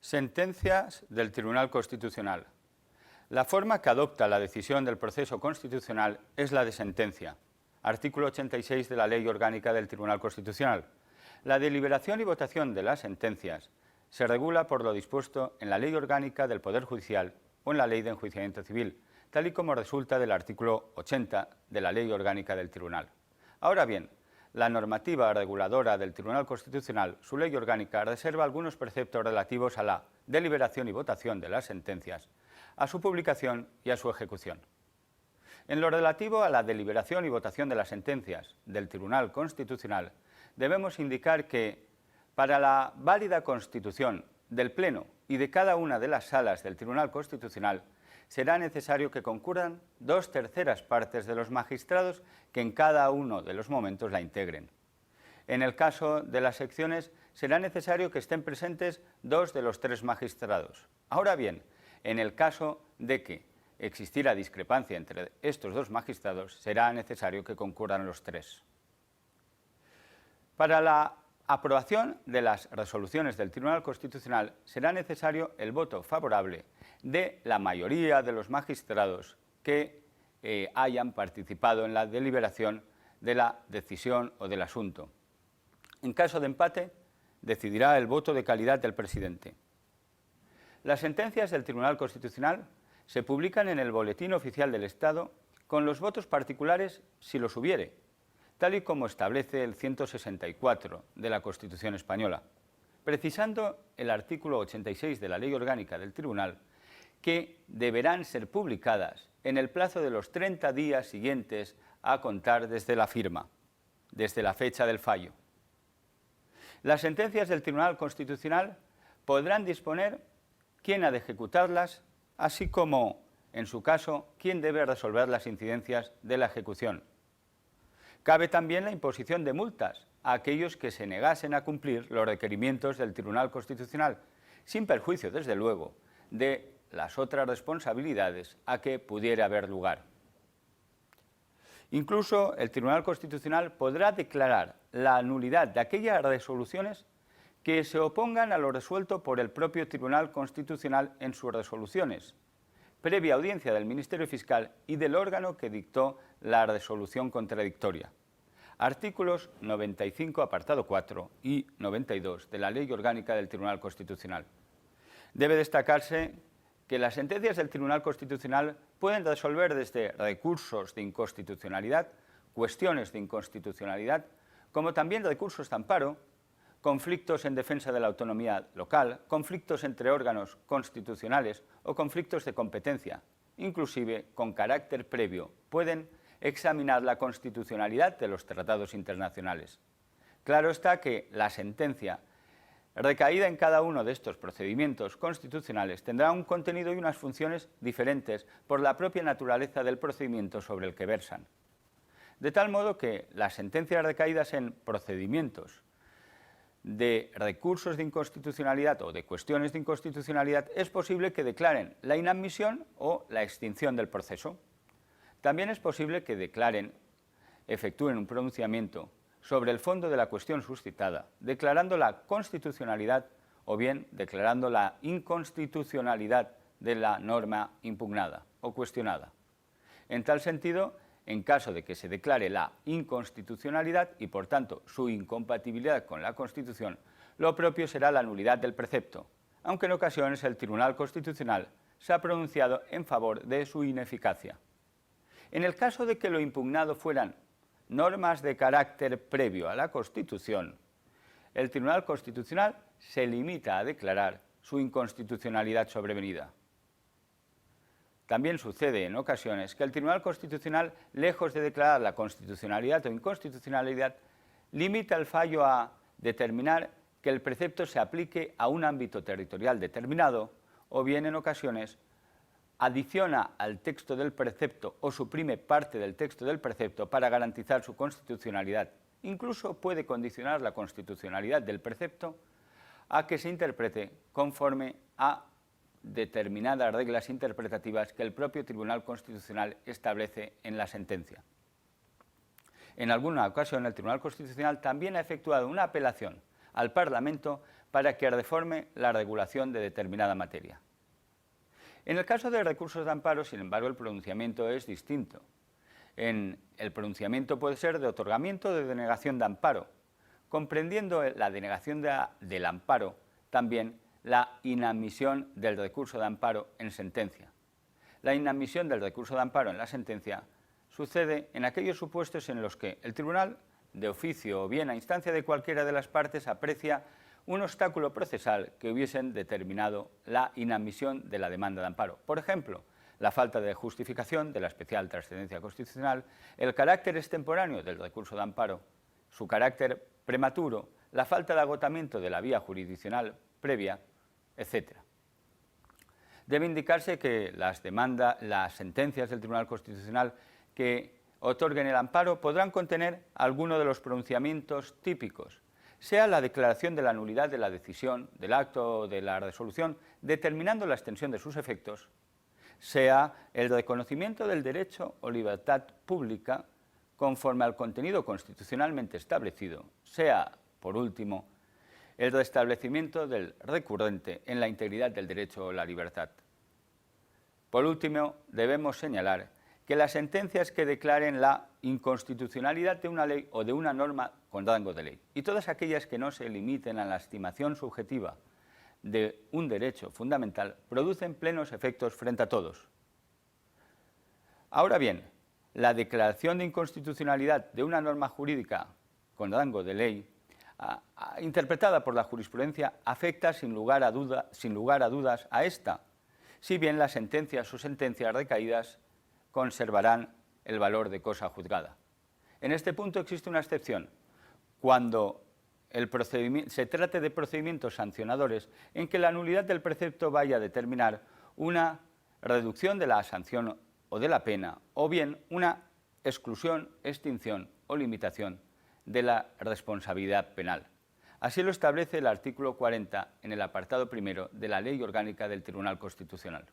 Sentencias del Tribunal Constitucional. La forma que adopta la decisión del proceso constitucional es la de sentencia. Artículo 86 de la Ley Orgánica del Tribunal Constitucional. La deliberación y votación de las sentencias se regula por lo dispuesto en la Ley Orgánica del Poder Judicial o en la Ley de Enjuiciamiento Civil, tal y como resulta del artículo 80 de la Ley Orgánica del Tribunal. Ahora bien, la normativa reguladora del Tribunal Constitucional, su ley orgánica, reserva algunos preceptos relativos a la deliberación y votación de las sentencias, a su publicación y a su ejecución. En lo relativo a la deliberación y votación de las sentencias del Tribunal Constitucional, debemos indicar que, para la válida constitución del Pleno y de cada una de las salas del Tribunal Constitucional, será necesario que concurran 2/3 partes de los magistrados que en cada uno de los momentos la integren. En el caso de las secciones, será necesario que estén presentes 2 de los 3 magistrados. Ahora bien, en el caso de que existiera discrepancia entre estos 2 magistrados, será necesario que concurran los 3. Para la aprobación de las resoluciones del Tribunal Constitucional será necesario el voto favorable de la mayoría de los magistrados que hayan participado en la deliberación de la decisión o del asunto. En caso de empate, decidirá el voto de calidad del presidente. Las sentencias del Tribunal Constitucional se publican en el Boletín Oficial del Estado con los votos particulares si los hubiere, tal y como establece el 164 de la Constitución española, precisando el artículo 86 de la Ley Orgánica del Tribunal, que deberán ser publicadas en el plazo de los 30 días siguientes a contar desde la firma, desde la fecha del fallo. Las sentencias del Tribunal Constitucional podrán disponer quién ha de ejecutarlas, así como, en su caso, quién debe resolver las incidencias de la ejecución. Cabe también la imposición de multas a aquellos que se negasen a cumplir los requerimientos del Tribunal Constitucional, sin perjuicio, desde luego, de las otras responsabilidades a que pudiera haber lugar. Incluso el Tribunal Constitucional podrá declarar la nulidad de aquellas resoluciones que se opongan a lo resuelto por el propio Tribunal Constitucional en sus resoluciones, previa audiencia del Ministerio Fiscal y del órgano que dictó la resolución contradictoria. Artículos 95, apartado 4 y 92 de la Ley Orgánica del Tribunal Constitucional. Debe destacarse que las sentencias del Tribunal Constitucional pueden resolver desde recursos de inconstitucionalidad, cuestiones de inconstitucionalidad, como también recursos de amparo, conflictos en defensa de la autonomía local, conflictos entre órganos constitucionales o conflictos de competencia, inclusive con carácter previo, pueden examinar la constitucionalidad de los tratados internacionales. Claro está que la sentencia recaída en cada uno de estos procedimientos constitucionales tendrá un contenido y unas funciones diferentes por la propia naturaleza del procedimiento sobre el que versan. De tal modo que las sentencias recaídas en procedimientos de recursos de inconstitucionalidad o de cuestiones de inconstitucionalidad es posible que declaren la inadmisión o la extinción del proceso. También es posible que efectúen un pronunciamiento sobre el fondo de la cuestión suscitada, declarando la constitucionalidad o bien declarando la inconstitucionalidad de la norma impugnada o cuestionada. En tal sentido, en caso de que se declare la inconstitucionalidad y, por tanto, su incompatibilidad con la Constitución, lo propio será la nulidad del precepto, aunque en ocasiones el Tribunal Constitucional se ha pronunciado en favor de su ineficacia. En el caso de que lo impugnado fueran normas de carácter previo a la Constitución, el Tribunal Constitucional se limita a declarar su inconstitucionalidad sobrevenida. También sucede en ocasiones que el Tribunal Constitucional, lejos de declarar la constitucionalidad o inconstitucionalidad, limita el fallo a determinar que el precepto se aplique a un ámbito territorial determinado o bien en ocasiones adiciona al texto del precepto o suprime parte del texto del precepto para garantizar su constitucionalidad. Incluso puede condicionar la constitucionalidad del precepto a que se interprete conforme a determinadas reglas interpretativas que el propio Tribunal Constitucional establece en la sentencia. En alguna ocasión, el Tribunal Constitucional también ha efectuado una apelación al Parlamento para que reforme la regulación de determinada materia. En el caso de recursos de amparo, sin embargo, el pronunciamiento es distinto. El pronunciamiento puede ser de otorgamiento o de denegación de amparo, comprendiendo la denegación del amparo también la inadmisión del recurso de amparo en sentencia. La inadmisión del recurso de amparo en la sentencia sucede en aquellos supuestos en los que el tribunal, de oficio o bien a instancia de cualquiera de las partes, aprecia un obstáculo procesal que hubiesen determinado la inadmisión de la demanda de amparo. Por ejemplo, la falta de justificación de la especial trascendencia constitucional, el carácter extemporáneo del recurso de amparo, su carácter prematuro, la falta de agotamiento de la vía jurisdiccional previa, etc. Debe indicarse que las sentencias del Tribunal Constitucional que otorguen el amparo podrán contener alguno de los pronunciamientos típicos, sea la declaración de la nulidad de la decisión, del acto o de la resolución, determinando la extensión de sus efectos, sea el reconocimiento del derecho o libertad pública conforme al contenido constitucionalmente establecido, sea, por último, el restablecimiento del recurrente en la integridad del derecho o la libertad. Por último, debemos señalar que las sentencias que declaren la inconstitucionalidad de una ley o de una norma con rango de ley, y todas aquellas que no se limiten a la estimación subjetiva de un derecho fundamental, producen plenos efectos frente a todos. Ahora bien, la declaración de inconstitucionalidad de una norma jurídica con rango de ley, interpretada por la jurisprudencia, afecta sin lugar a dudas a esta, si bien las sentencias o sentencias recaídas conservarán el valor de cosa juzgada. En este punto existe una excepción, cuando se trate de procedimientos sancionadores en que la nulidad del precepto vaya a determinar una reducción de la sanción o de la pena, o bien una exclusión, extinción o limitación de la responsabilidad penal. Así lo establece el artículo 40 en el apartado primero de la Ley Orgánica del Tribunal Constitucional.